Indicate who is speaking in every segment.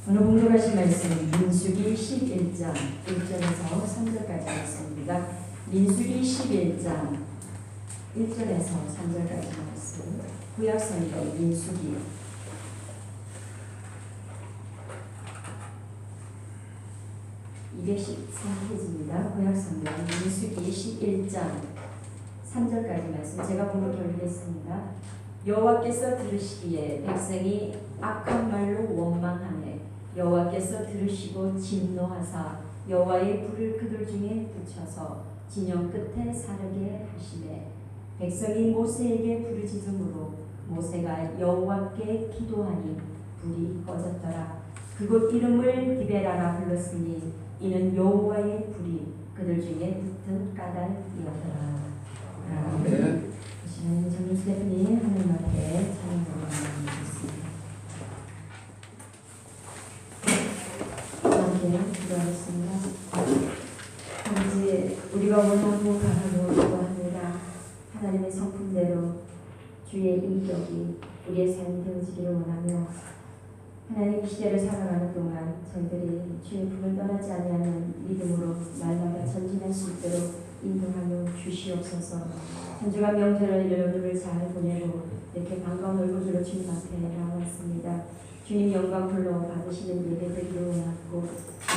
Speaker 1: 오늘 공독하실 말씀은 민수기 11장 1절에서 3절까지 말씀입니다. 민수기 11장 1절에서 3절까지 말씀. 구약성경 민수기 213페이지입니다. 구약성경 민수기 11장 3절까지 말씀 제가 본문 돌리겠습니다. 여호와께서 들으시기에 백성이 악한 말로 원망하네 여호와께서 들으시고 진노하사 여호와의 불을 그들 중에 붙여서 진영 끝에 사르게 하시매 백성이 모세에게 부르짖음으로 모세가 여호와께 기도하니 불이 꺼졌더라. 그곳 이름을 디베라라 불렀으니 이는 여호와의 불이 그들 중에 붙은 까닭이었더라. 아멘. 정준 스태프님 하나님 앞에 찬양을 드리겠습니다. 함께 기도하겠습니다. 아버지, 우리가 원하고 바라고 기도합니다. 하나님의 성품대로 주의 인격이 우리의 삶이 되어지기를 원하며 하나님 이 시대를 살아가는 동안 저희들이 주의 품을 떠나지 아니하는 믿음으로 날마다 전진할 수 있도록 인도하여 주시옵소서. 한 주간 명절을 여러분을 잘 보내고 이렇게 반가운 얼굴로 주님 앞에 나왔습니다. 주님 영광 불러 받으시는 예배 되기를 원하고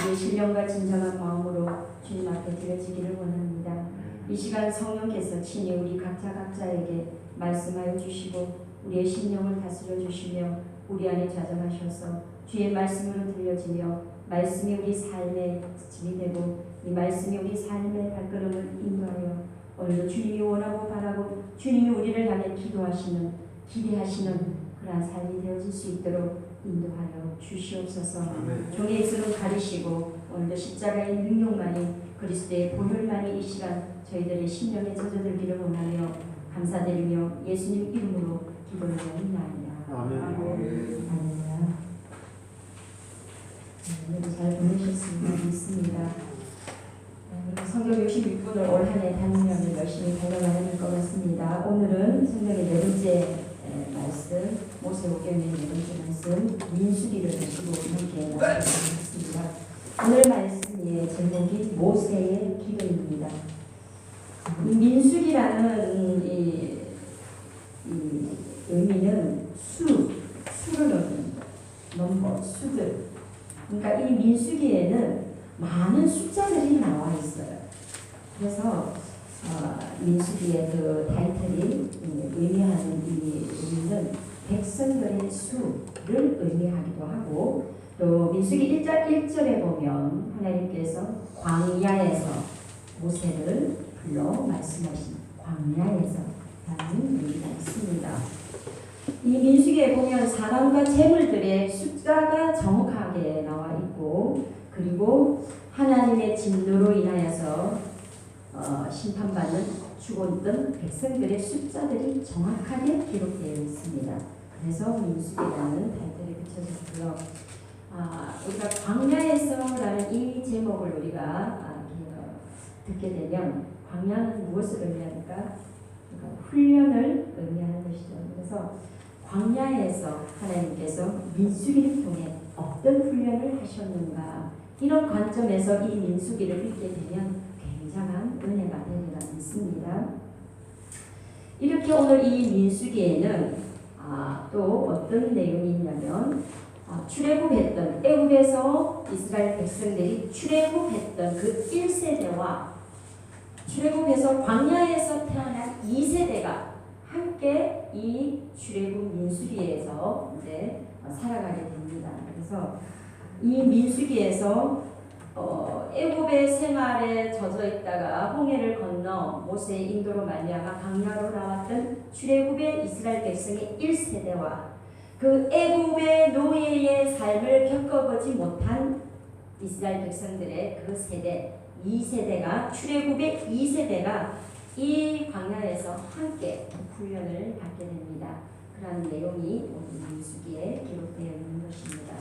Speaker 1: 우리의 신령과 진정한 마음으로 주님 앞에 드려지기를 원합니다. 이 시간 성령께서 친히 우리 각자에게 말씀하여 주시고 우리의 심령을 다스려 주시며 우리 안에 좌정하셔서 주의 말씀으로 들려지며 말씀이 우리 삶의 지침이 되고 이 말씀이 우리 삶의 발걸음을 인도하여 오늘도 주님이 원하고 바라고 주님이 우리를 향해 기도하시는 기대하시는 그러한 삶이 되어질 수 있도록 인도하여 주시옵소서. 종의 입술을 가리시고 오늘도 십자가의 능력만이 그리스도의 보혈만이 이 시간 저희들의 심령에 젖어들기를 원하며 감사드리며 예수님 이름으로 기도드리옵나이다. 아멘. 잘 보내셨습니다. 믿습니다. 성경 66분을 올 한 해 단위명을 열심히 달려가야 것 같습니다. 오늘은 성경의 네 번째 말씀, 모세오경의 네 번째 말씀, 민수기를 가지고 함께 나누겠습니다. 오늘 말씀의 제목이 모세의 기도입니다. 이 민수기라는 이 의미는 수를 얻는 넘버, 수들. 그러니까 이 민수기에는 많은 숫자들이 나와 있어요. 그래서 민수기의 그 타이틀이 의미하는 이 의미는 백성들의 수를 의미하기도 하고 또 민수기 1절에 보면 하나님께서 광야에서 모세를 불러 말씀하신 광야에서 라는 의미가 있습니다. 이 민수기에 보면 사람과 재물들의 숫자가 정확하게 나와 있고 그리고 하나님의 진노로 인하여서 심판받는 죽었던 백성들의 숫자들이 정확하게 기록되어 있습니다. 그래서 민수기라는 타이틀이 붙여졌고요. 우리가 광야에서라는 이 제목을 우리가 듣게 되면 광야는 무엇을 의미합니까? 그러니까 훈련을 의미하는 것이죠. 그래서 광야에서 하나님께서 민수기를 통해 어떤 훈련을 하셨는가 이런 관점에서 이 민수기를 읽게 되면 굉장한 은혜가 되리라 믿습니다. 이렇게 오늘 이 민수기에는 또 어떤 내용이 있냐면 출애굽했던 애굽에서 이스라엘 백성들이 출애굽했던 그 1세대와 출애굽해서 광야에서 태어난 2세대가 함께 이 출애굽 민수기에서 이제 살아가게 됩니다. 그래서 이 민수기에서 애굽의 생활에 젖어 있다가 홍해를 건너 모세의 인도로 말미암아 광야로 나왔던 출애굽의 이스라엘 백성의 1세대와 그 애굽의 노예의 삶을 겪어보지 못한 이스라엘 백성들의 그 세대 2세대가 출애굽의 2세대가 이 광야에서 함께 훈련을 받게 됩니다. 그런 내용이 오늘 민수기에 기록되어 있는 것입니다.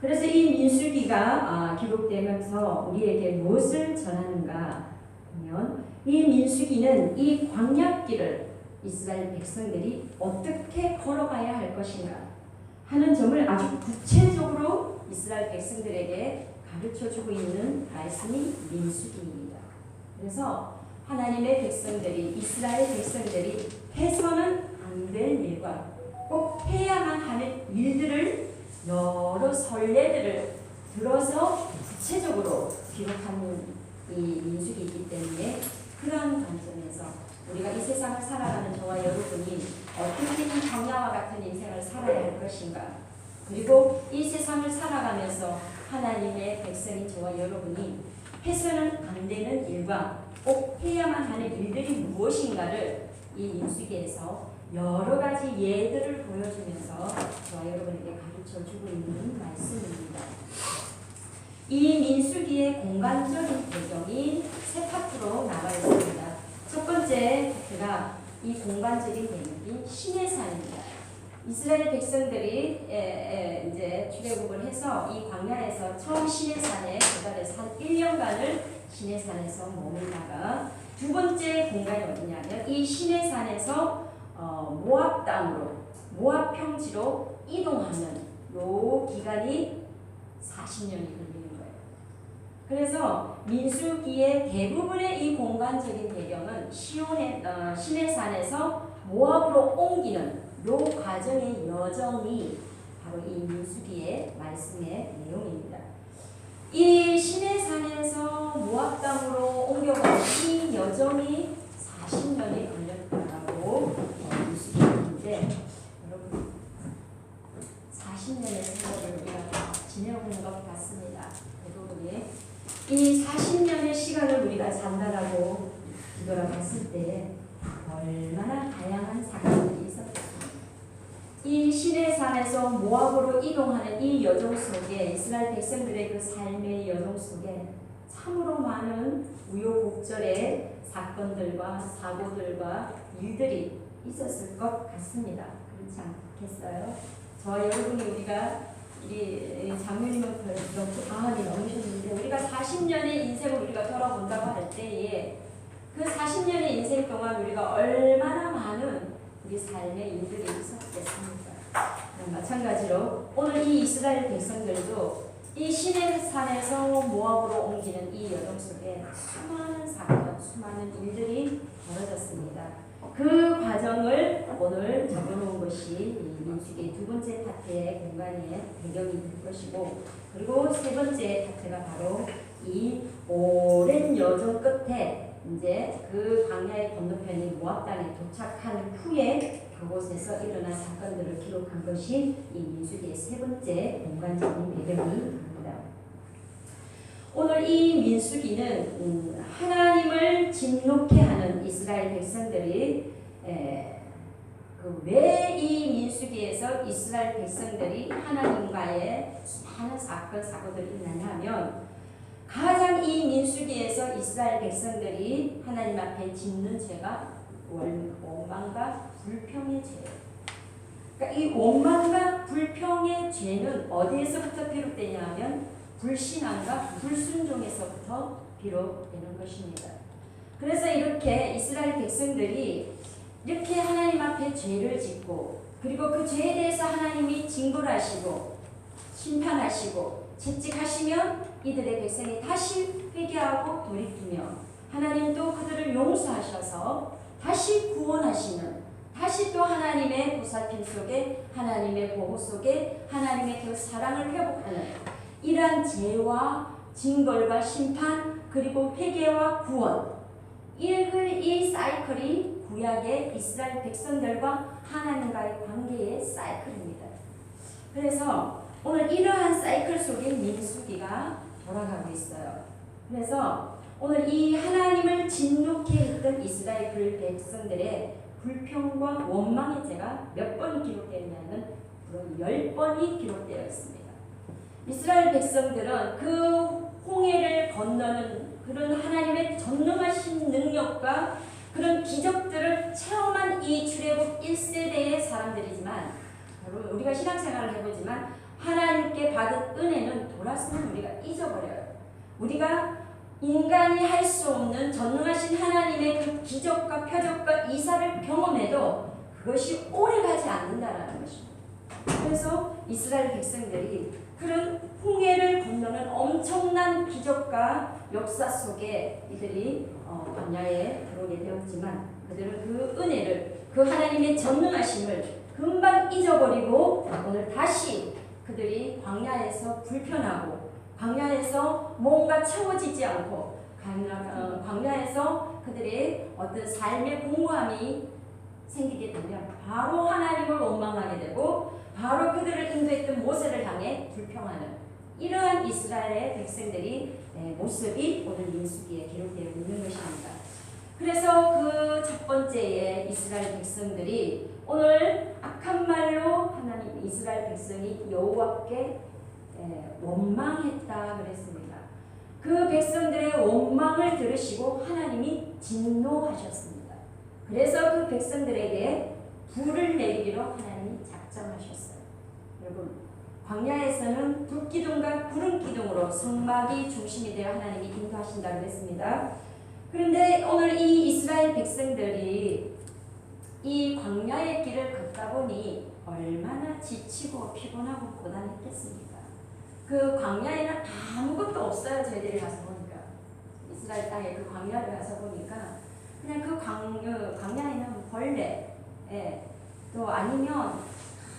Speaker 1: 그래서 이 민수기가 기록되면서 우리에게 무엇을 전하는가 하면 이 민수기는 이 광야길을 이스라엘 백성들이 어떻게 걸어가야 할 것인가 하는 점을 아주 구체적으로
Speaker 2: 이스라엘 백성들에게 가르쳐주고 있는 말씀이 민수기입니다. 그래서 하나님의 백성들이 이스라엘 백성들이 해서는 안 될 일과 꼭 해야만 하는 일들을 여러 선례들을 들어서 구체적으로 기록하는 이 민수기이기 때문에 그러한 관점에서 우리가 이 세상을 살아가는 저와 여러분이 어떻게 이 광야와 같은 인생을 살아야 할 것인가, 그리고 이 세상을 살아가면서 하나님의 백성인 저와 여러분이 해서는 안 되는 일과 꼭 해야만 하는 일들이 무엇인가를 이 민수기에서 여러 가지 예들을 보여주면서 저와 여러분에게 가르쳐주고 있는 말씀입니다. 이 민수기의 공간적인 배경이 세 파트로 나와 있습니다. 첫 번째 파트가 이 공간적인 배경이 시내산입니다. 이스라엘 백성들이 이제 출애굽을 해서 이 광야에서 처음 시내산에 도달해서 한 1년간을 시내산에서 머물다가 두 번째 공간이 어디냐면 이 시내산에서 모압 땅으로 모압 평지로 이동하는 요 기간이 40년이 걸리는 거예요. 그래서 민수기의 대부분의 이 공간적인 배경은 시내산에서 모압으로 옮기는 요 과정의 여정이 바로 이 민수기의 말씀의 내용입니다. 이 시내산에서 모압 땅으로 옮겨가는 이 여정이 40년이 걸렸다고 민수기인데, 여러분 40년의 세월을 우리가 지내고 있는 것 같습니다. 대부분이 이 40년의 시간을 우리가 산다라고 뒤돌아봤을 때 얼마나 다양한 사건들이 있었겠습니까? 이 시내산에서 모압으로 이동하는 이 여정 속에 이스라엘 백성들의 그 삶의 여정 속에 참으로 많은 우여곡절의 사건들과 사고들과 일들이 있었을 것 같습니다. 그렇지 않겠어요? 저와 여러분이 우리 장로님은 그렇게 강하게 넘으셨는데, 우리가 40년의 인생을 우리가 돌아본다고 할 때에 그 40년의 인생 동안 우리가 얼마나 많은 우리 삶의 일들이 있었겠습니까? 마찬가지로 오늘 이 이스라엘 백성들도 이 시내산에서 모압으로 옮기는 이 여정 속에 수많은 사건, 수많은 일들이 벌어졌습니다. 그 과정을 오늘 적어놓은 것이 민수기 두 번째 파트의 공간의 배경이 될 것이고, 그리고 세 번째 파트가 바로 이 오랜 여정 끝에 이제 그 광야의 건너편인 모압 땅에 도착한 후에 그곳에서 일어난 사건들을 기록한 것이 이 민수기의 세 번째 공간적인 배경이 됩니다. 오늘 이 민수기는 하나님을 진노케 하는 이스라엘 백성들이 왜 이 민수기에서 이스라엘 백성들이 하나님과의 수많은 사건 사고들이 있느냐 하면, 가장 이 민수기에서 이스라엘 백성들이 하나님 앞에 짓는 죄가 원망과 불평의 죄예요. 그러니까 이 원망과 불평의 죄는 어디에서부터 비롯되냐 하면 불신앙과 불순종에서부터 비롯되는 것입니다. 그래서 이렇게 이스라엘 백성들이 이렇게 하나님 앞에 죄를 짓고, 그리고 그 죄에 대해서 하나님이 징벌하시고 심판하시고 채찍하시면 이들의 백성이 다시 회개하고 돌이키며 하나님도 그들을 용서하셔서 다시 구원하시는, 다시 또 하나님의 보살핌 속에, 하나님의 보호 속에 하나님의 그 사랑을 회복하는 이러한 죄와 징벌과 심판, 그리고 회개와 구원, 이 사이클이 구약의 이스라엘 백성들과 하나님과의 관계의 사이클입니다. 그래서 오늘 이러한 사이클 속에 민수기가 돌아가고 있어요. 그래서 오늘 이 하나님을 진노케 했던 이스라엘 백성들의 불평과 원망의 죄가 몇 번이 기록되었냐면 10번이 기록되어 있습니다. 이스라엘 백성들은 그 홍해를 건너는 그런 하나님의 전능하신 능력과 그런 기적들을 체험한 이 출애굽 1세대의 사람들이지만, 여러분 우리가 신앙생활을 해보지만 하나님께 받은 은혜는 돌아서면 우리가 잊어버려요. 우리가 인간이 할 수 없는 전능하신 하나님의 그 기적과 표적과 이사를 경험해도 그것이 오래가지 않는다라는 것입니다. 그래서 이스라엘 백성들이 그런 홍해를 건너는 엄청난 기적과 역사 속에 이들이 광야에 들어오게 되었지만 그들은 그 은혜를, 그 하나님의 전능하심을 금방 잊어버리고 오늘 다시 그들이 광야에서 불편하고 광야에서 뭔가 채워지지 않고 광야에서 그들의 어떤 삶의 공허함이 생기게 되면 바로 하나님을 원망하게 되고 바로 그들을 인도했던 모세를 향해 불평하는 이러한 이스라엘의 백성들이 모습이 오늘 민수기에 기록되어 있는 것입니다. 그래서 그 첫 번째의 이스라엘 백성들이 오늘 악한 말로 하나님 이스라엘 백성이 여호와께 원망했다 그랬습니다. 그 백성들의 원망을 들으시고 하나님이 진노하셨습니다. 그래서 그 백성들에게 불을 내리기로 하나님이 작정하셨어요. 여러분, 광야에서는 불기둥과 구름기둥으로 성막이 중심이 되어 하나님이 인도하신다고 했습니다. 그런데 오늘 이 이스라엘 백성들이 이 광야의 길을 걷다 보니 얼마나 지치고 피곤하고 고단했겠습니까? 그 광야에는 아무것도 없어요. 저희들이 가서 보니까 이스라엘 땅에 그 광야를 가서 보니까 그냥 그 광야에는 벌레, 또 아니면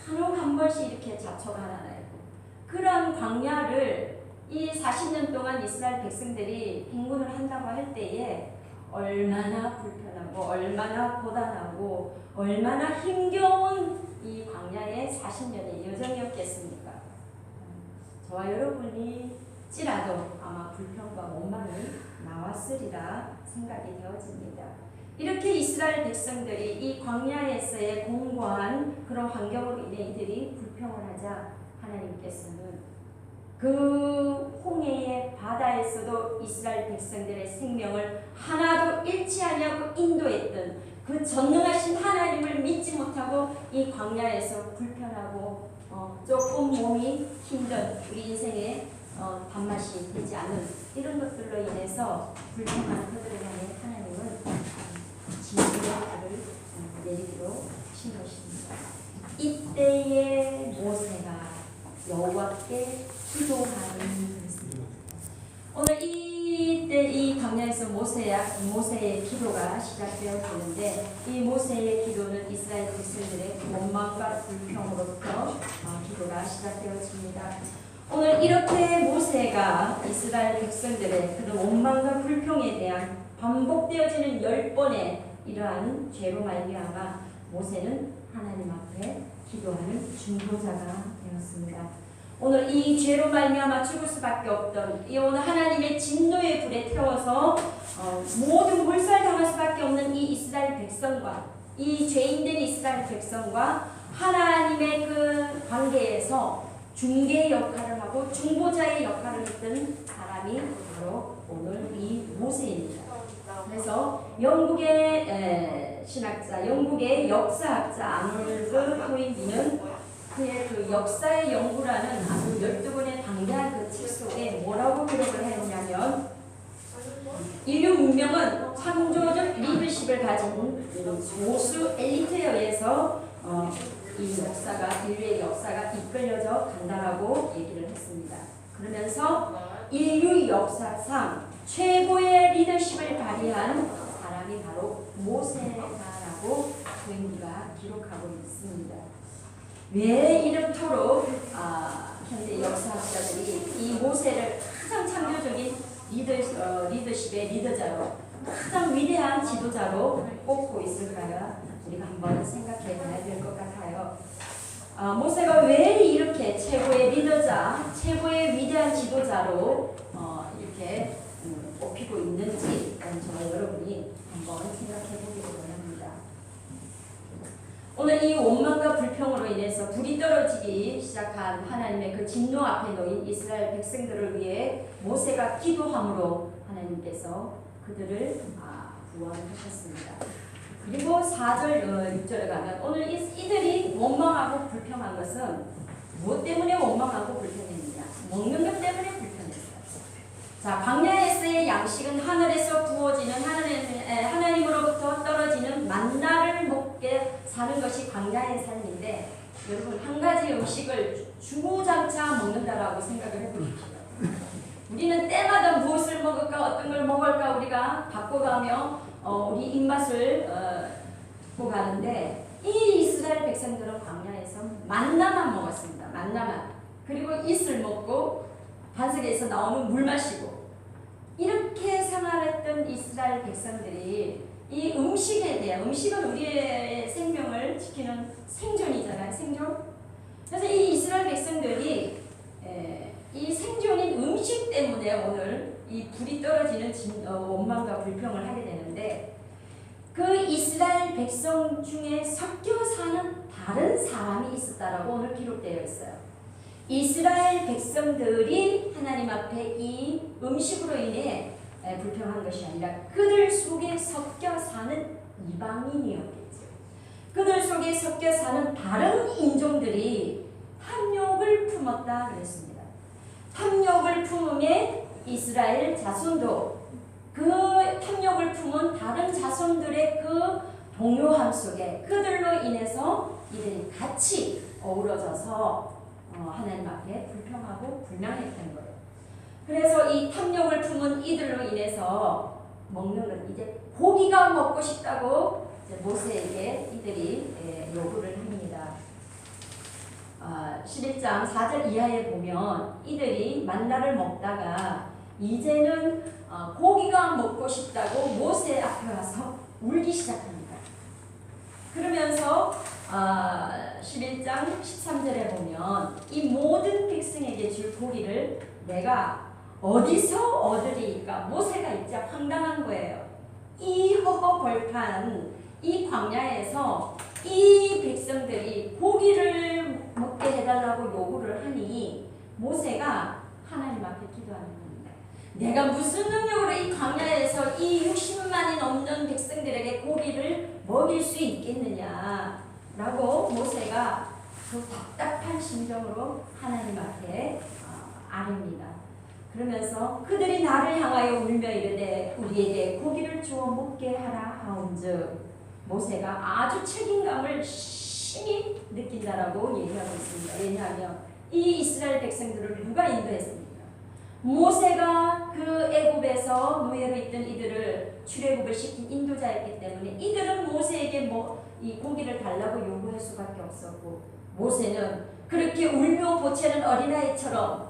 Speaker 2: 한옥 한 번씩 이렇게 잡초가 하나 있고 그런 광야를 이 40년 동안 이스라엘 백성들이 행군을 한다고 할 때에 얼마나 불편하고 얼마나 고단하고 얼마나 힘겨운 이 광야의 40년의 여정이었겠습니까? 저와 여러분이 찌라도 아마 불평과 원망이 나왔으리라 생각이 되어집니다. 이렇게 이스라엘 백성들이 이 광야에서의 공고한 그런 환경으로 인해 이들이 불평을 하자 하나님께서는 그 홍해의 바다에서도 이스라엘 백성들의 생명을 하나도 잃지 아니하고 인도했던 그 전능하신 하나님을 믿지 못하고 이 광야에서 불편하고 조금 몸이 힘든 우리 인생의 밥맛이 되지 않은 이런 것들로 인해서 불평하는 그들을 향해 하나님은 진노의 불을 내리기로 하신 것입니다. 이때에 모세가 여호와께 기도하는 것입니다. 오늘 이때 이 광야에서 모세의 기도가 시작되었는데 이 모세의 기도는 이스라엘 백성들의 원망과 불평으로부터 기도가 시작되었습니다. 오늘 이렇게 모세가 이스라엘 백성들의 그런 원망과 불평에 대한 반복되어지는 10번의 이러한 죄로 말미암아 모세는 하나님 앞에 기도하는 중보자가 되었습니다. 오늘 이 죄로 말미암아 죽을 수밖에 없던 이 오늘 하나님의 진노의 불에 태워서 모든 몰살당할 수밖에 없는 이 이스라엘 백성과 이 죄인된 이스라엘 백성과 하나님의 그 관계에서 중개 역할을 하고 중보자의 역할을 했던 사람이 바로 오늘 이 모세입니다. 그래서 영국의 신학자, 영국의 역사학자 아놀드 토인비는 그의 그 역사의 연구라는 아주 12권의 방대한 그 책 속에 뭐라고 기록을 했냐면 인류 문명은 창조적 리더십을 가진 소수 엘리트에 의해서 이 역사가 인류의 역사가 이끌려져 간다라고 얘기를 했습니다. 그러면서 인류 역사상 최고의 리더십을 발휘한 사람이 바로 모세다라고 토인비가 기록하고 있습니다. 왜 이렇도록 현대 역사학자들이 이 모세를 가장 창조적인 리더십의 리더자로 가장 위대한 지도자로 꼽고 있을까요? 우리가 한번 생각해 봐야 될 것 같아요. 모세가 왜 이렇게 최고의 리더자, 최고의 위대한 지도자로 이렇게 꼽히고 있는지 저와 여러분이 한번 생각해 보기를 원합니다. 오늘 이 원망과 불평으로 인해서 불이 떨어지기 시작한 하나님의 그 진노 앞에 놓인 이스라엘 백성들을 위해 모세가 기도함으로 하나님께서 그들을 구원하셨습니다. 그리고 4절, 6절에 가면 오늘 이들이 원망하고 불평한 것은 무엇 때문에 원망하고 불평했느냐? 먹는 것 때문에 불평했어요. 자, 광야에서의 양식은 하늘에서 부어지는 하나님으로부터 떨어지는 만나를 먹게 사는 것이 광야의 삶인데, 여러분 한 가지 음식을 주구장창 먹는다라고 생각을 해보십시오. 우리는 때마다 무엇을 먹을까, 어떤 걸 먹을까 우리가 바꿔가며 우리 입맛을 바꿔가는데, 이 이스라엘 백성들은 광야에서 만나만 먹었습니다. 만나만. 그리고 이슬 먹고 반석에서 나오는 물 마시고, 이렇게 생활했던 이스라엘 백성들이 이 음식에 대한, 음식은 우리의 생명을 지키는 생존이잖아요. 생존. 그래서 이 이스라엘 백성들이 이 생존인 음식 때문에 오늘 이 불이 떨어지는 원망과 불평을 하게 되는데, 그 이스라엘 백성 중에 섞여 사는 다른 사람이 있었다라고 오늘 기록되어 있어요. 이스라엘 백성들이 하나님 앞에 이 음식으로 인해 불평한 것이 아니라 그들 속에 섞여 사는 이방인이었겠죠. 그들 속에 섞여 사는 다른 인종들이 탐욕을 품었다 그랬습니다. 탐욕을 품음에 이스라엘 자손도 그 탐욕을 품은 다른 자손들의 그 동요함 속에 그들로 인해서 이들이 같이 어우러져서 하나님 앞에 불평하고 불만했던 거예요. 그래서 이 탐욕을 품은 이들로 인해서 먹는 것, 이제 고기가 먹고 싶다고 이제 모세에게 이들이 요구를 합니다. 11장 4절 이하에 보면 이들이 만나를 먹다가 이제는 고기가 먹고 싶다고 모세 앞에 와서 울기 시작합니다. 그러면서 11장 13절에 보면 이 모든 백성에게 줄 고기를 내가 어디서 얻으리까? 모세가 이제 황당한 거예요. 이 허허벌판 이 광야에서 이 백성들이 고기를 먹게 해달라고 요구를 하니 모세가 하나님 앞에 기도하는 겁니다. 내가 무슨 능력으로 이 광야에서 이 60만이 넘는 백성들에게 고기를 먹일 수 있겠느냐 라고 모세가 그 답답한 심정으로 하나님 앞에 아뢰니다. 그러면서 그들이 나를 향하여 울며 이르되 우리에게 고기를 주어 먹게 하라 하온즉 모세가 아주 책임감을 심히 느낀다라고 얘기하고 있습니다. 왜냐하면 이 이스라엘 백성들을 누가 인도했습니까? 모세가 그 애굽에서 노예로 있던 이들을 출애굽을 시킨 인도자였기 때문에 이들은 모세에게 이 고기를 달라고 요구할 수밖에 없었고, 모세는 그렇게 울며 보채는 어린아이처럼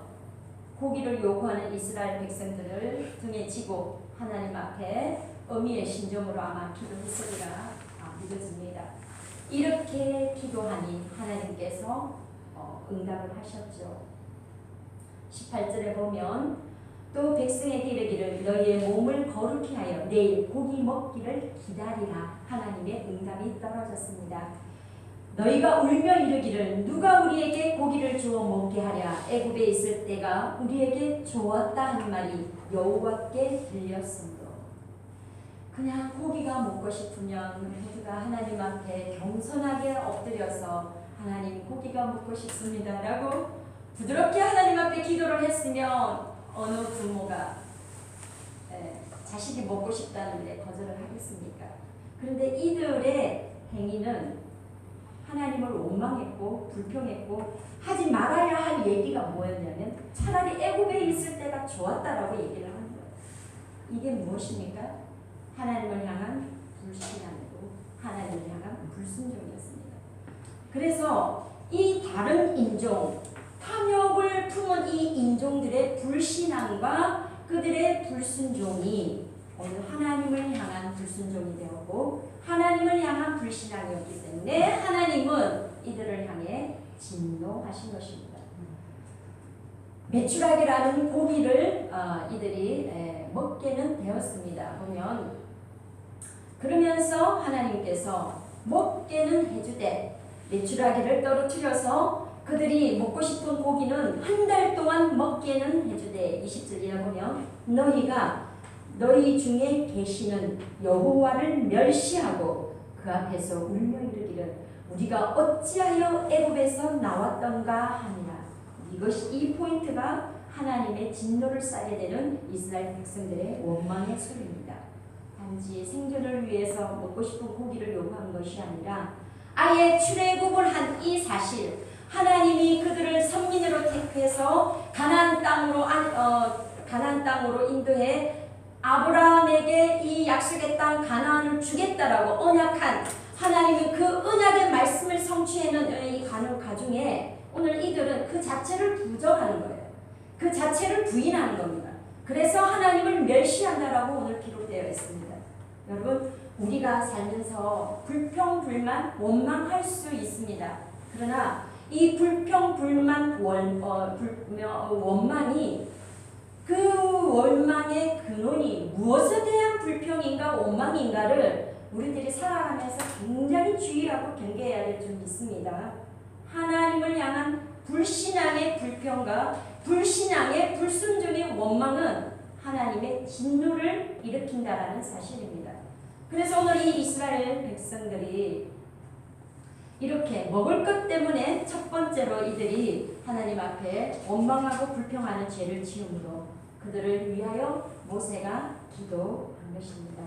Speaker 2: 고기를 요구하는 이스라엘 백성들을 등에 지고 하나님 앞에 어미의 심정으로 아마 기도했으리라 믿어집니다. 이렇게 기도하니 하나님께서 응답을 하셨죠. 18절에 보면 또 백성에게 이르기를 너희의 몸을 거룩히 하여 내일 고기 먹기를 기다리라. 하나님의 응답이 떨어졌습니다. 너희가 울며 이르기를 누가 우리에게 고기를 주어 먹게 하랴. 애굽에 있을 때가 우리에게 좋았다 하는 말이 여호와께 들렸으므로. 그냥 고기가 먹고 싶으면 모두가 하나님 앞에 겸손하게 엎드려서 하나님 고기가 먹고 싶습니다 라고 부드럽게 하나님 앞에 기도를 했으면 어느 부모가 자식이 먹고 싶다는데 거절을 하겠습니까? 그런데 이들의 행위는 하나님을 원망했고 불평했고 하지 말아야 할 얘기가 뭐였냐면 차라리 애굽에 있을 때가 좋았다라고 얘기를 한 거예요. 이게 무엇입니까? 하나님을 향한 불신앙이고 하나님을 향한 불순종이었습니다. 그래서 이 다른 인종, 탐욕을 품은 이 인종들의 불신앙과 그들의 불순종이 오늘 하나님을 향한 불순종이 되었고 하나님을 향한 불신앙이었기 때문에 하나님은 이들을 향해 진노하신 것입니다. 메추라기라는 고기를 이들이 먹게는 되었습니다. 보면 그러면서 하나님께서 먹게는 해주되 메추라기를 떨어뜨려서 그들이 먹고 싶은 고기는 한 달 동안 먹게는 해주되 20절에 보면 너희가 너희 중에 계시는 여호와를 멸시하고 그 앞에서 울며 이르기를 우리가 어찌하여 애굽에서 나왔던가 하니라. 이 포인트가 하나님의 진노를 싸게 되는 이스라엘 백성들의 원망의 소리입니다. 단지 생존을 위해서 먹고 싶은 고기를 요구한 것이 아니라 아예 출애굽을 한 이 사실, 하나님이 그들을 선민으로 택해서 가나안 땅으로 인도해 아브라함에게 이 약속의 땅 가나안을 주겠다라고 언약한 하나님은 그 언약의 말씀을 성취하는 이 가중에 오늘 이들은 그 자체를 부정하는 거예요. 그 자체를 부인하는 겁니다. 그래서 하나님을 멸시한다라고 오늘 기록되어 있습니다. 여러분, 우리가 살면서 불평불만 원망할 수 있습니다. 그러나 이 불평불만 원망이 그 원망의 근원이 무엇에 대한 불평인가 원망인가를 우리들이 살아가면서 굉장히 주의하고 경계해야 될 점이 있습니다. 하나님을 향한 불신앙의 불평과 불신앙의 불순종의 원망은 하나님의 진노를 일으킨다라는 사실입니다. 그래서 오늘 이 이스라엘 백성들이 이렇게 먹을 것 때문에 첫 번째로 이들이 하나님 앞에 원망하고 불평하는 죄를 지음으로 그들을 위하여 모세가 기도한 것입니다.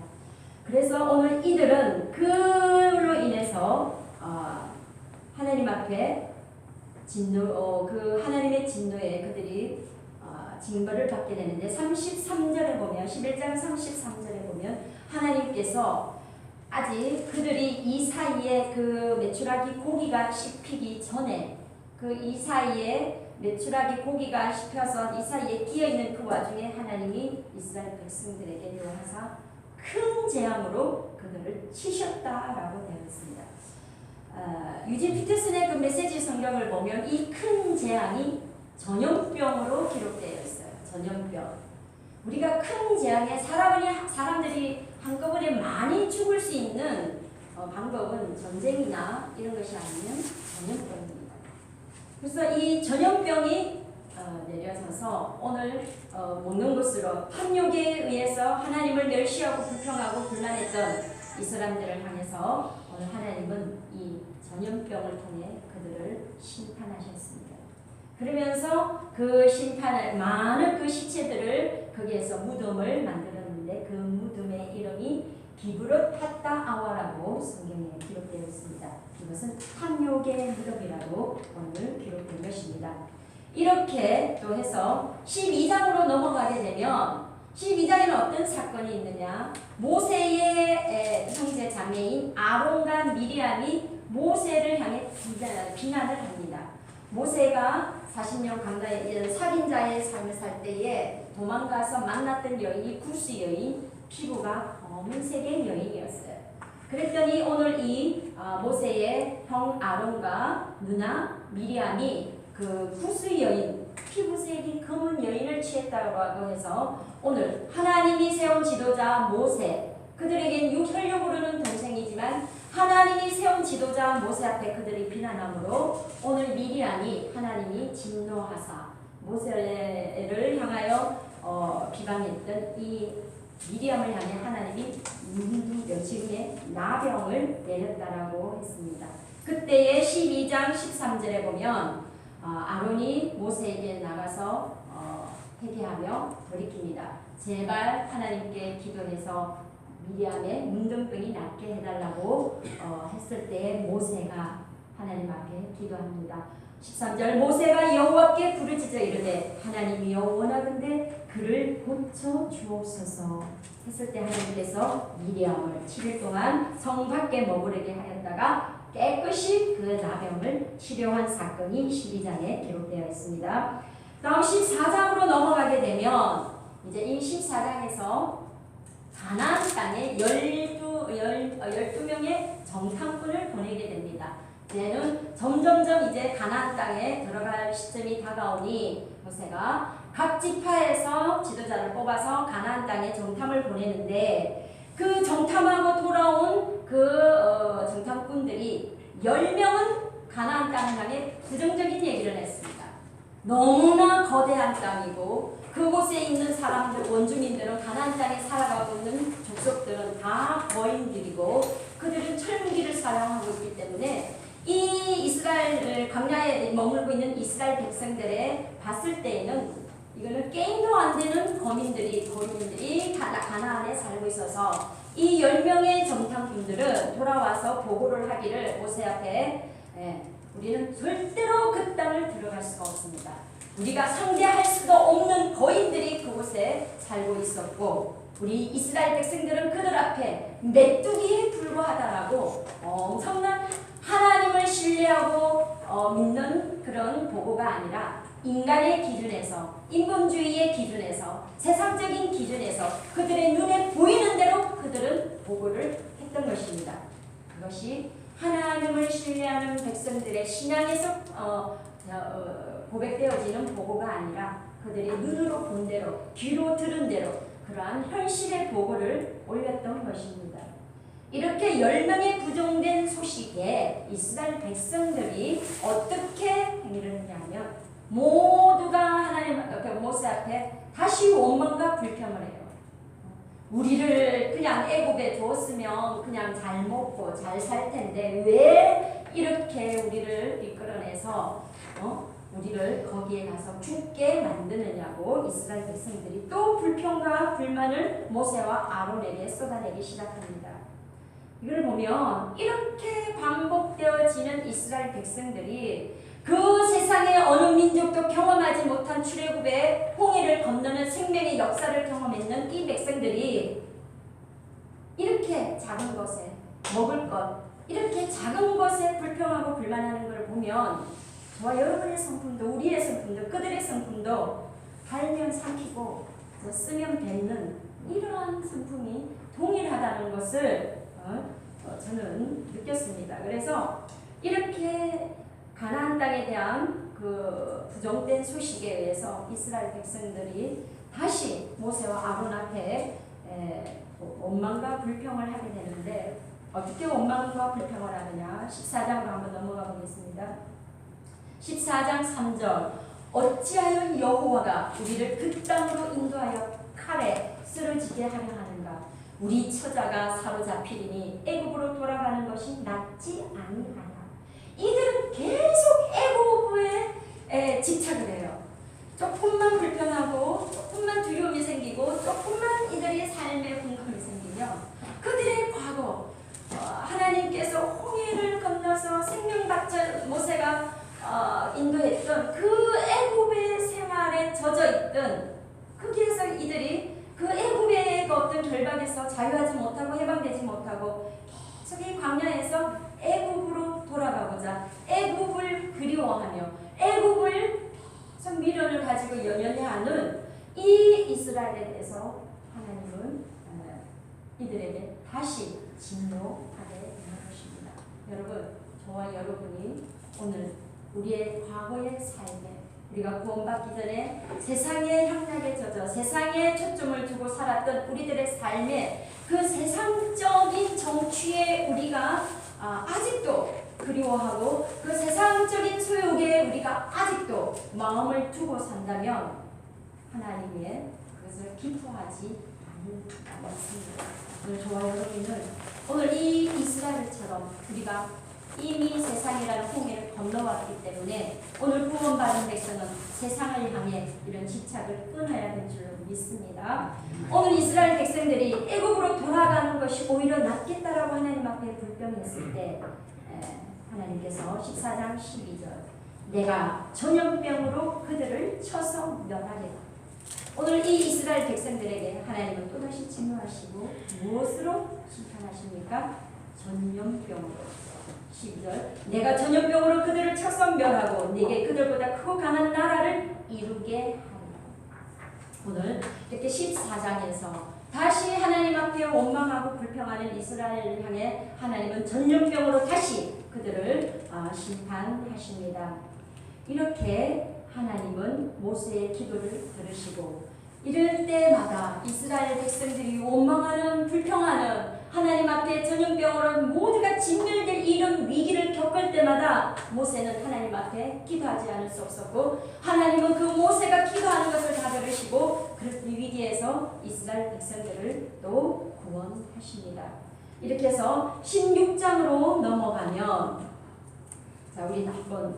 Speaker 2: 그래서 오늘 이들은 그로 인해서 하나님 앞에 그 하나님의 진노에 그들이 징벌을 받게 되는데 33절에 보면 11장 33절에 보면 하나님께서 아직 그들이 이 사이에 그 메추라기 고기가 씹히기 전에 그 이 사이에 메추라기 고기가 씹혀서 이 사이에 끼어있는 그 와중에 하나님이 이스라엘 백성들에게 묘하사 큰 재앙으로 그들을 치셨다라고 되어 있습니다. 유진 피터슨의 그 메시지 성경을 보면 이 큰 재앙이 전염병으로 기록되어 있어요. 전염병. 우리가 큰 재앙에 사람들이 한꺼번에 많이 죽을 수 있는 방법은 전쟁이나 이런 것이 아니면 전염병입니다. 그래서 이 전염병이 내려져서 오늘 먹는 것으로 탐욕에 의해서 하나님을 멸시하고 불평하고 불만했던 이 사람들을 향해서 오늘 하나님은 이 전염병을 통해 그들을 심판하셨습니다. 그러면서 그 심판을 많은 그 시체들을 거기에서 무덤을 만들었는데 그 무덤의 이름이 기브롯 핫다아와라고 성경에 기록되어 있습니다. 이것은 탐욕의 무덤이라고 오늘 기록된 것입니다. 이렇게 또 해서 12장으로 넘어가게 되면 12장에는 어떤 사건이 있느냐? 모세의 형제 자매인 아론과 미리암이 모세를 향해 비난을 합니다. 모세가 40년 강가에 살인자의 삶을 살 때에 도망가서 만났던 여인이 구스 여인, 피부가 검은색의 여인이었어요. 그랬더니 오늘 이 모세의 형 아론과 누나 미리암이 그 구스 여인, 피부색이 검은 여인을 취했다고 해서 오늘 하나님이 세운 지도자 모세, 그들에겐 혈육으로는 동생이지만 하나님이 세운 지도자 모세 앞에 그들이 비난함으로 오늘 미리암이 하나님이 진노하사 모세를 향하여 비방했던 이 미리암을 향해 하나님이 지금의 나병을 내렸다라고 했습니다. 그때의 12장 13절에 보면 아론이 모세에게 나가서 회개하며 돌이킵니다. 제발 하나님께 기도해서 미리암의 문둥병이 낫게 해달라고 했을 때 모세가 하나님 앞에 기도합니다. 13절 모세가 여호와께 부르짖어 이르되 하나님이여 원하건대 그를 고쳐 주옵소서 했을 때 하나님께서 미리암을 7일 동안 성 밖에 머무르게 하였다가 깨끗이 그 나병을 치료한 사건이 12장에 기록되어 있습니다. 다음 14장으로 넘어가게 되면 이제 이 14장에서 가나안 땅에 12명의 정탐꾼을 보내게 됩니다. 이제는 점점점 이제 가나안 땅에 들어갈 시점이 다가오니 모세가 각 지파에서 지도자를 뽑아서 가나안 땅에 정탐을 보내는데 그 정탐하고 돌아온 그 정탐꾼들이 10명은 가나안 땅을 향해 부정적인 얘기를 했습니다. 너무나 거대한 땅이고 그곳에 있는 사람들, 원주민들은 가나안 땅에 살아가고 있는 족속들은 다 거인들이고 그들은 철무기를 사용하고 있기 때문에 이 이스라엘 광야에 머물고 있는 이스라엘 백성들에 봤을 때에는 이거는 게임도 안 되는 거민들이 가나안에 살고 있어서 이 10명의 정탐꾼들은 돌아와서 보고를 하기를 모세 앞에 우리는 절대로 그 땅을 들어갈 수가 없습니다. 우리가 상대할 수도 없는 거인들이 그곳에 살고 있었고 우리 이스라엘 백성들은 그들 앞에 메뚜기에 불과하다라고 엄청난 하나님을 신뢰하고 믿는 그런 보고가 아니라 인간의 기준에서 인본주의의 기준에서 세상적인 기준에서 그들의 눈에 보이는 대로 그들은 보고를 했던 것입니다. 그것이 하나님을 신뢰하는 백성들의 신앙에서 고백되어지는 보고가 아니라 그들의 눈으로 본 대로 귀로 들은 대로 그러한 현실의 보고를 올렸던 것입니다. 이렇게 10명의 부정된 소식에 이스라엘 백성들이 어떻게 행위를 했냐면 모두가 하나님 모세 앞에 다시 원망과 불평을 해요. 우리를 그냥 애굽에 두었으면 그냥 잘 먹고 잘 살 텐데 왜 이렇게 우리를 이끌어내서 우리를 거기에 가서 죽게 만드느냐고 이스라엘 백성들이 또 불평과 불만을 모세와 아론에게 쏟아내기 시작합니다. 이걸 보면 이렇게 반복되어지는 이스라엘 백성들이 그 세상의 어느 민족도 경험하지 못한 출애굽의 홍해를 건너는 생명의 역사를 경험했는 이 백성들이 이렇게 작은 것에 먹을 것, 이렇게 작은 것에 불평하고 불만하는 걸 보면 저와 여러분의 성품도 우리의 성품도 그들의 성품도 달면 삼키고 쓰면 뱉는 이러한 성품이 동일하다는 것을 저는 느꼈습니다. 그래서 이렇게 가나안 땅에 대한 그 부정된 소식에 의해서 이스라엘 백성들이 다시 모세와 아론 앞에 원망과 불평을 하게 되는데 어떻게 원망과 불평을 하느냐 14장으로 한번 넘어가 보겠습니다. 14장 3절 어찌하여 여호와가 우리를 그 땅으로 인도하여 칼에 쓰러지게 하려 하는가 우리 처자가 사로잡히리니 애굽으로 돌아가는 것이 낫지 아니하나. 이들은 계속 애굽에 집착을 해요. 조금만 불편하고 조금만 두려움이 생기고 조금만 이들의 삶에 궁금이 생기면 그들의 과거 하나님께서 홍해를 건너서 생명받쳐 모세가 인도했던 그 애굽의 생활에 젖어있던 거기에서 이들이 그 애굽의 어떤 결박에서 자유하지 못하고 해방되지 못하고 계속 이 광야에서 애굽으로 돌아가고자 애굽을 그리워하며 애굽을 계속 미련을 가지고 연연해하는 이 이스라엘에 대해서 하나님은 이들에게 다시 진노하게 되는 것입니다. 여러분, 저와 여러분이 오늘 우리의 과거의 삶에 우리가 구원받기 전에 세상의 향락에 젖어 세상에 초점을 두고 살았던 우리들의 삶에 그 세상적인 정취에 우리가 아직도 그리워하고 그 세상적인 소욕에 우리가 아직도 마음을 두고 산다면 하나님의 그것을 기뻐하지 않습니다. 오늘 저와 여러분은 오늘 이 이스라엘처럼 우리가 이미 세상이라는 홍해를 건너왔기 때문에 오늘 구원받은 백성은 세상을 향해 이런 집착을 끊어야 될 줄 믿습니다. 오늘 이스라엘 백성들이 애굽으로 돌아가는 것이 오히려 낫겠다라고 하나님 앞에 불평했을 때 하나님께서 14장 12절 내가 전염병으로 그들을 쳐서 멸하리라. 오늘 이 이스라엘 백성들에게 하나님은 또다시 진노하시고 무엇으로 심판하십니까? 전염병으로. 12절 내가 전염병으로 그들을 쳐서 멸하고 네게 그들보다 크고 강한 나라를 이루게 하리라. 오늘 이렇게 14장에서 다시 하나님 앞에 원망하고 불평하는 이스라엘을 향해 하나님은 전염병으로 다시 그들을 심판하십니다. 이렇게 하나님은 모세의 기도를 들으시고 이럴 때마다 이스라엘 백성들이 원망하는 불평하는 하나님 앞에 전염병으로 모두가 진멸될 이런 위기를 겪을 때마다 모세는 하나님 앞에 기도하지 않을 수 없었고 하나님은 그 모세가 기도하는 것을 다 들으시고 그 위기에서 이스라엘 백성들을 또 구원하십니다. 이렇게 해서 16장으로 넘어가면 자 우리 한번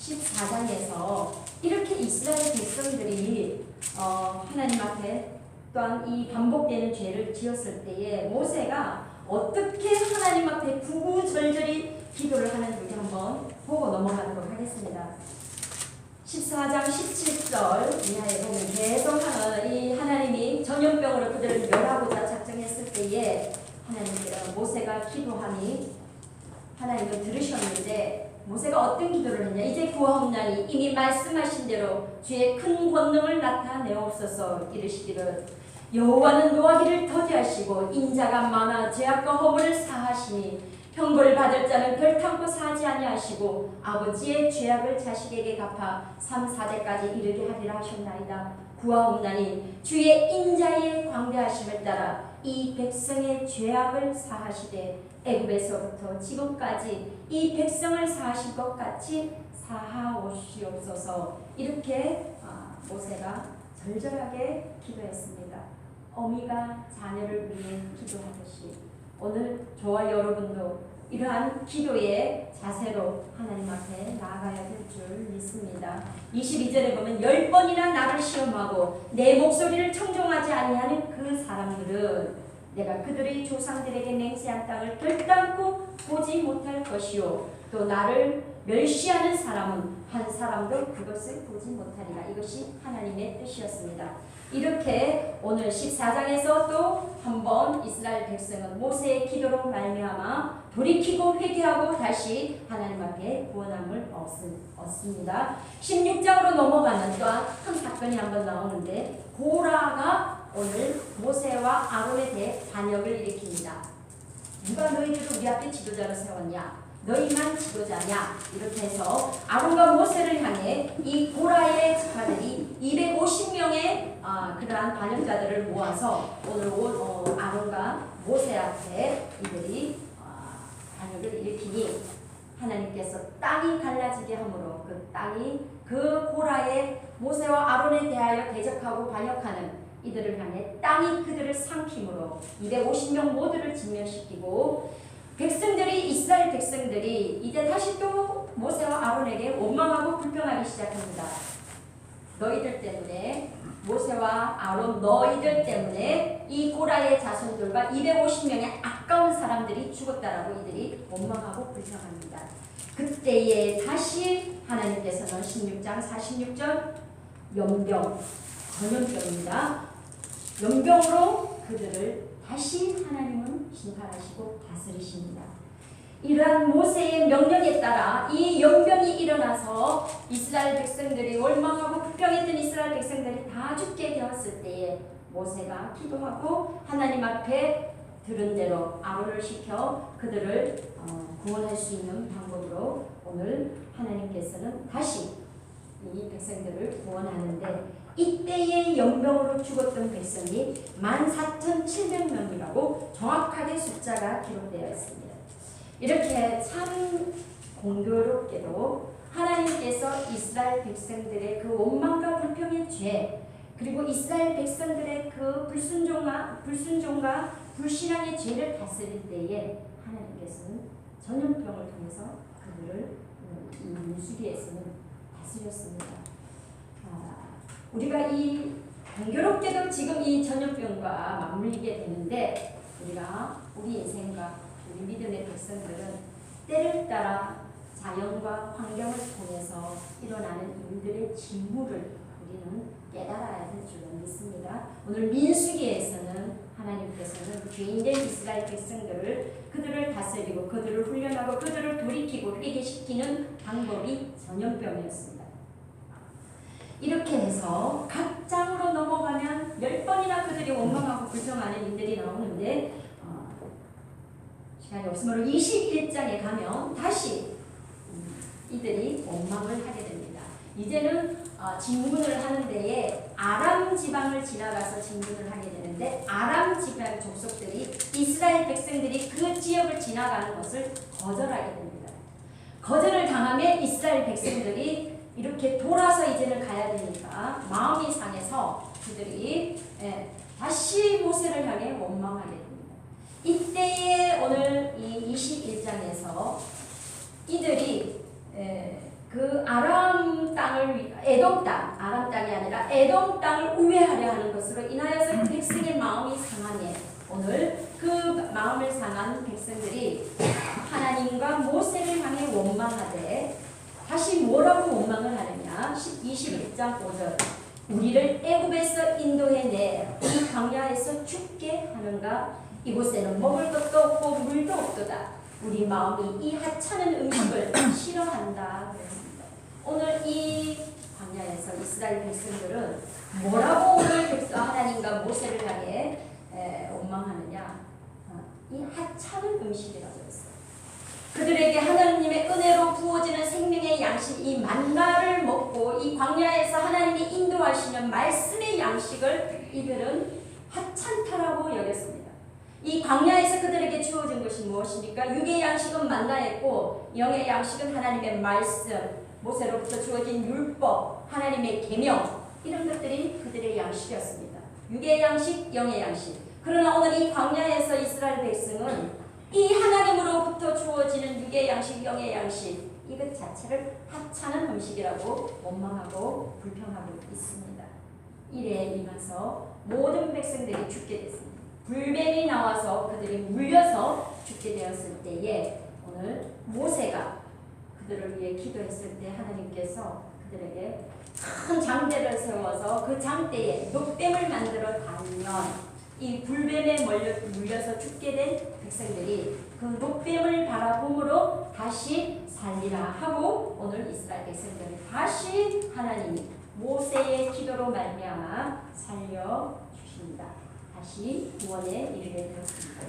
Speaker 2: 14장에서 이렇게 이스라엘 백성들이 하나님 앞에 또한 이 반복되는 죄를 지었을 때에 모세가 어떻게 하나님 앞에 구구절절히 기도를 하는지 한번 보고 넘어가도록 하겠습니다. 14장 17절 이하에 보면 계속하는 이 하나님이 전염병으로 그들을 멸하고자 작정했을 때에 하나님께서 모세가 기도하니 하나님은 들으셨는데 모세가 어떤 기도를 했냐. 이제 구하옵나니 이미 말씀하신 대로 주의 큰 권능을 나타내옵소서. 이르시기를 여호와는 노하기를 더디하시고 인자가 많아 죄악과 허물을 사하시니 형벌을 받을 자는 결탄코 사지 아니하시고 아버지의 죄악을 자식에게 갚아 3, 4대까지 이르게 하리라 하셨나이다. 구하옵나니 주의 인자의 광대하심을 따라 이 백성의 죄악을 사하시되 애굽에서부터 지금까지 이 백성을 사하실 것 같이 사하옵시옵소서. 이렇게 모세가 절절하게 기도했습니다. 어미가 자녀를 위해 기도하듯이 오늘 저와 여러분도 이러한 기도의 자세로 하나님 앞에 나아가야 될 줄 믿습니다. 22절에 보면 10번이나 나를 시험하고 내 목소리를 청종하지 아니하는 그 사람들은 내가 그들의 조상들에게 맹세한 땅을 결단코 보지 못할 것이요 또 나를 멸시하는 사람은 한 사람도 그것을 보지 못하리라. 이것이 하나님의 뜻이었습니다. 이렇게 오늘 14장에서 또 한번 이스라엘 백성은 모세의 기도로 말미암아 돌이키고 회개하고 다시 하나님 앞에 구원함을 얻습니다. 16장으로 넘어가는 또한 한 사건이 한번 나오는데 고라가 오늘 모세와 아론에 대해 반역을 일으킵니다. 누가 너희들을 우리 앞에 지도자로 세웠냐? 너희만 지도자냐? 이렇게 해서 아론과 모세를 향해 이 고라의 지파들이 250명의 그러한 반역자들을 모아서 오늘 아론과 모세 앞에 이들이 반역을 일으키니 하나님께서 땅이 갈라지게 함으로 그 땅이 그 고라의 모세와 아론에 대하여 대적하고 반역하는 이들을 향해 땅이 그들을 삼킴으로 250명 모두를 진멸시키고 백성들이 이스라엘 백성들이 이제 다시 또 모세와 아론에게 원망하고 불평하기 시작합니다. 너희들 때문에 모세와 아론 너희들 때문에 이 고라의 자손들과 250명의 아까운 사람들이 죽었다라고 이들이 원망하고 불평합니다. 그때에 다시 하나님께서는 16장 46절 연병 전염병입니다. 연병으로 그들을 다시 하나님은 심판하시고 다스리십니다. 이러한 모세의 명령에 따라 이 연병이 일어나서 이스라엘 백성들이 원망하고 불평했던 이스라엘 백성들이 다 죽게 되었을 때에 모세가 기도하고 하나님 앞에 들은 대로 아론을 시켜 그들을 구원할 수 있는 방법으로 오늘 하나님께서는 다시 이 백성들을 구원하는데 이때의 연병으로 죽었던 백성이 14,700명이라고 정확하게 숫자가 기록되어 있습니다. 이렇게 참 공교롭게도 하나님께서 이스라엘 백성들의 그 원망과 불평의 죄 그리고 이스라엘 백성들의 그 불순종과 불신앙의 죄를 다스릴 때에 하나님께서는 전염병을 통해서 그들을 이 민수기에서는 다스렸습니다. 우리가 이 공교롭게도 지금 이 전염병과 맞물리게 되는데 우리 인생과 우리 믿음의 백성들은 때를 따라 자연과 환경을 통해서 일어나는 일들의 징후를 우리는 깨달아야 될 줄 믿습니다. 오늘 민수기에서는 하나님께서는 죄인된 이스라엘 백성들을 그들을 다스리고 그들을 훈련하고 그들을 돌이키고 회개시키는 방법이 전염병이었습니다. 이렇게 해서 각 장으로 넘어가면 10번이나 그들이 원망하고 불평하는 일들이 나오는데 시간이 없으므로 21장에 가면 다시 이들이 원망을 하게 됩니다. 이제는 진군을 하는 데에 아람 지방을 지나가서 진군을 하게 되는데 아람 지방 족속들이 이스라엘 백성들이 그 지역을 지나가는 것을 거절하게 됩니다. 거절을 당하며 이스라엘 백성들이 이렇게 돌아서 이제는 가야 되니까 마음이 상해서 그들이 다시 모세를 향해 원망하게 됩니다. 이때에 오늘 이 21장에서 이들이 그 아람 땅을 에돔 땅, 아람 땅이 아니라 에돔 땅을 우회하려 하는 것으로 인하여서 백성의 마음이 상하네. 오늘 그 마음을 상한 백성들이 하나님과 모세를 향해 원망하되 다시 뭐라고 원망을 하느냐? 21장 5절 우리를 애굽에서 인도해내 이 광야에서 죽게 하는가? 이곳에는 먹을 것도 없고 물도 없도다. 우리 마음이 이 하찮은 음식을 싫어한다. 그랬습니다. 오늘 이 광야에서 이스라엘 백성들은 뭐라고 오늘 하나님과 모세를 향해 원망하느냐? 이 하찮은 음식이라고 했어요. 그들에게 하나님의 은혜로 부어지는 생명의 양식 이 만나를 먹고 이 광야에서 하나님이 인도하시는 말씀의 양식을 이들은 하찮다라고 여겼습니다. 이 광야에서 그들에게 주어진 것이 무엇입니까? 육의 양식은 만나였고 영의 양식은 하나님의 말씀, 모세로부터 주어진 율법, 하나님의 계명 이런 것들이 그들의 양식이었습니다. 육의 양식, 영의 양식. 그러나 오늘 이 광야에서 이스라엘 백성은 이 하나님으로부터 주어지는 육의 양식, 영의 양식 이것 자체를 하찮은 음식이라고 원망하고 불평하고 있습니다. 이래 이면서 모든 백성들이 죽게 됐습니다. 불뱀이 나와서 그들이 물려서 죽게 되었을 때에 오늘 모세가 그들을 위해 기도했을 때 하나님께서 그들에게 큰 장대를 세워서 그 장대에 녹뱀을 만들어 달면 이 불뱀에 물려서 죽게 된 백성들이 그 녹뱀을 바라봄으로 다시 살리라 하고 오늘 이스라엘 백성들을 다시 하나님이 모세의 기도로 말미암아 살려주십니다. 다시 구원에 이르게 되었습니다.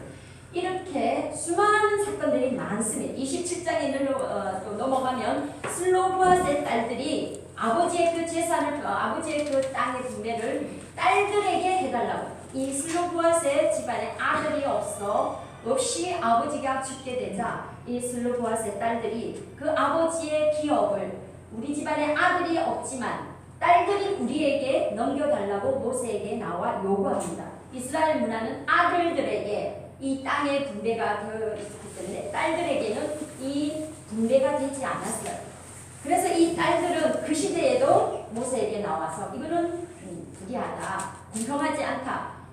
Speaker 2: 이렇게 수많은 사건들이 많습니다. 27장에 또 넘어가면 슬로브앗의 딸들이 아버지의 그 재산을 아버지의 그 땅의 분배를 딸들에게 해달라고. 이 슬로브앗의 집안에 아들이 없이 아버지가 죽게 되자 이 슬로브앗의 딸들이 그 아버지의 기업을 우리 집안에 아들이 없지만 딸들이 우리에게 넘겨달라고 모세에게 나와 요구합니다. 이스라엘 문화는 아들들에게 이 땅의 분배가 되어 있기 때문에 딸들에게는 이 분배가 되지 않았어요. 그래서 이 딸들은 그 시대에도 모세에게 나와서 이거는 불의하다, 공평하지 않다.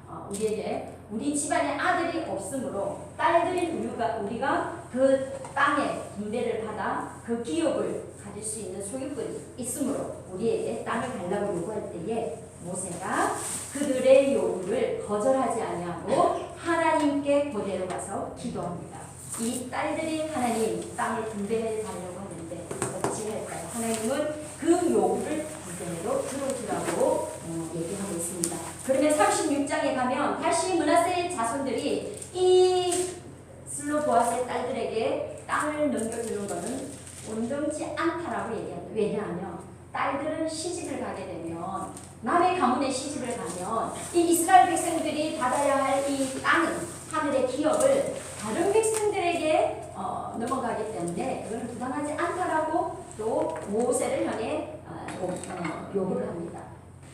Speaker 2: 우리 집안에 아들이 없으므로 딸들인 우리가 그 땅의 분배를 받아 그 기업을 가질 수 있는 소유권이 있으므로 우리에게 땅을 달라고 요구할 때에 모세가 그들의 요구를 거절하지 아니하고 하나님께 그대로 가서 기도합니다. 이 딸들이 하나님 땅을 분배해 달라고 하는데 어찌 할까요? 하나님은 그 요구를 그대로 들어주라고 얘기하고 있습니다. 그러면 36장에 가면 다시 므낫세의 자손들이 이 슬로보앗의 딸들에게 땅을 넘겨주는 것은 온전치 않다라고 얘기합니다. 왜냐하면 딸들은 시집을 가게 되면 남의 가문에 시집을 가면 이 이스라엘 백성들이 받아야 할 이 땅은 하늘의 기업을 다른 백성들에게 넘어가기 때문에 그건 부당하지 않다라고 또 모세를 향해 요구를 합니다.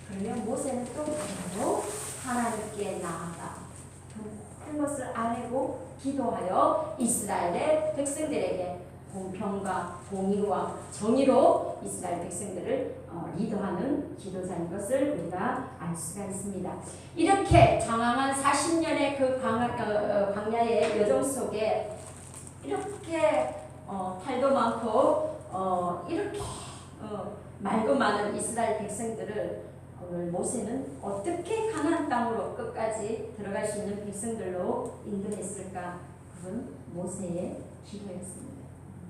Speaker 2: 그러면 모세는 또 바로 하나님께 나아가 큰 것을 알고 기도하여 이스라엘의 백성들에게 공평과 공의와 정의로 이스라엘 백성들을 리더하는 지도자인 것을 우리가 알 수가 있습니다. 이렇게 장황한 40년의 그 광야의 여정 속에 이렇게 탈도 많고 이렇게 말도 많은 이스라엘 백성들을 오늘 모세는 어떻게 가나안 땅으로 끝까지 들어갈 수 있는 백성들로 인도했을까? 그건 모세의 기도였습니다.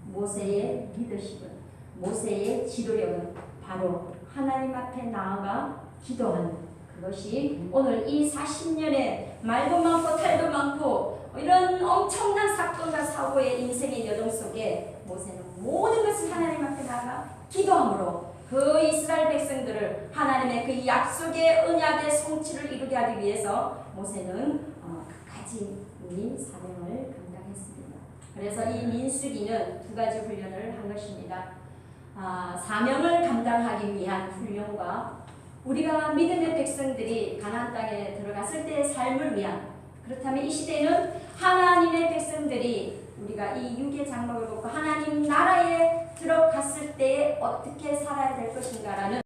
Speaker 2: 모세의 리더십은, 모세의 지도력은 바로 하나님 앞에 나아가 기도하는 그것이 오늘 이 40년의 말도 많고 탈도 많고 이런 엄청난 사건과 사고의 인생의 여정 속에 모세는 모든 것을 하나님 앞에 나아가 기도함으로 그 이스라엘 백성들을 하나님의 그 약속의 언약의 성취를 이루게 하기 위해서 모세는 끝까지 이 사명을 감당했습니다. 그래서 이 민수기는 두 가지 훈련을 한 것입니다. 사명을 감당하기 위한 훈련과 우리가 믿음의 백성들이 가나안 땅에 들어갔을 때의 삶을 위한, 그렇다면 이 시대는 하나님의 백성들 백성들이 우리가 이 육의 장막을 벗고 하나님 나라에 들어갔을 때에 어떻게 살아야 될 것인가라는